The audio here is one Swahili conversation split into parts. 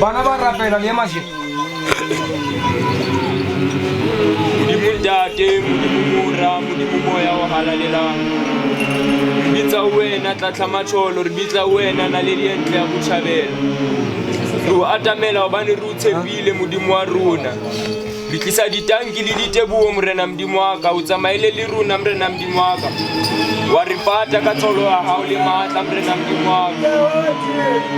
Bana barapela le maji Mudimundate mudimura mudimumoya wa halalela Bitsa wena tlatla macholo bitsa wena na le dientle ya botšhabela Ro atamela obane ru tshepile modimo wa rona Re tlisa ditanki le ditebuo morena modimo wa ka o tsamaile le rona morena modimo wa ka wa re pata ka tsolo ya hao le maatla morena modimo wa ka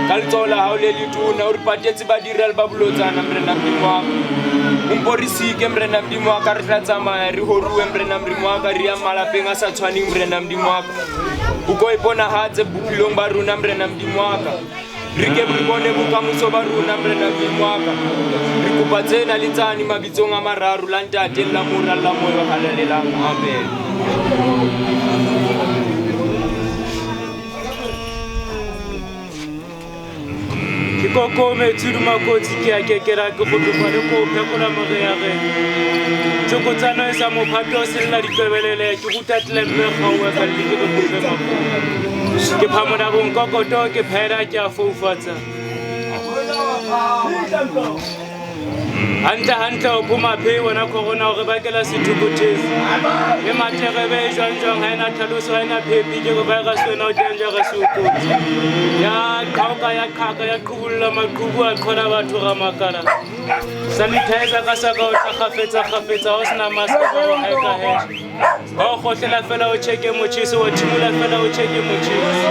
ka letsoho la hao le letona o re patetse badirela ba bolotsana morena modimo wa ka umporisike morena modimo wa ka re tla tsamaya re horuwe morena modimo wa ka re ya malapeng a sa tshwaneng morena modimo wa ka o ko iponagatse bophelong ba rona morena modimo wa ka re ke re bone bokamoso ba rona morena modimo wa ka re kopa tsena le tsane mabitsong a mararo la ntate la mora la moyo halalelang amen Koko metsi makotsi ke a kekera ke go tloga le go phekola more ya ge Tsoko tsano e sa mo phato se la ditebelele ke go tatle mme gawe ka le ke go pema ke phamona go nkokoto ke phera ke a foufatsa Hanta o puma phe wona corona o re bakela sethukuthisi e materebe jwanjwang ha ena tlhaloso ha ena phepi ke go virus wena o teng jaaka seokotsi ya qhauka ya qhaka ya qhubulla maqhubu a qhona batho ga makala sanitizer ka saka o khafetsa o sena mask o haeka hash o khotlela fela o cheke motšhisi o thimula fela o cheke motšhisi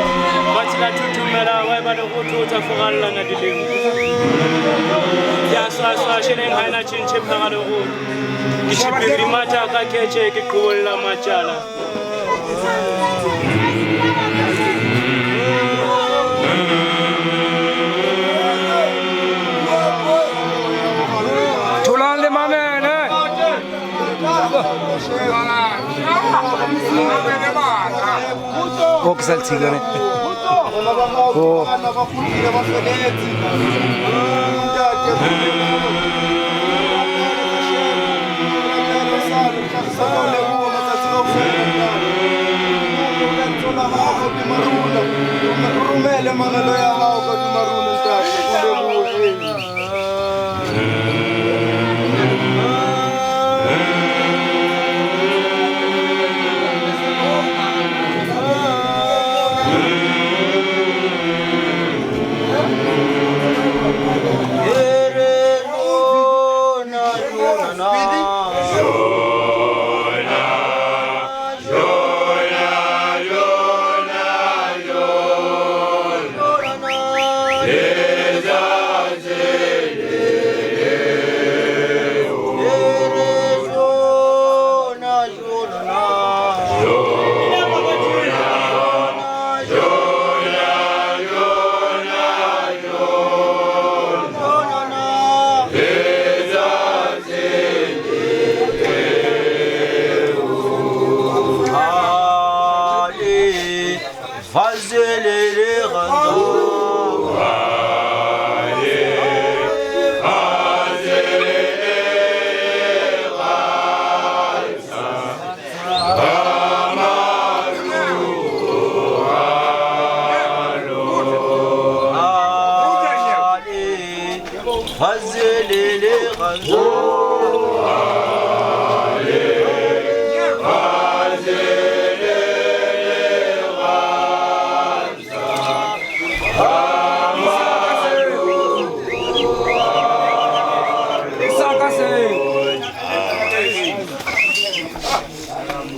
ba tsela thuthumela wa ba le go tlotsa fogallana dileng ya swa sheleng ha ena tšhentšhe phagale go ke tšhipiri mata ka ketše ke qhobolla matšala Tholang le mamele o ke sa le tshigane Rumele mangelo ya hao ka dimarune ntate lele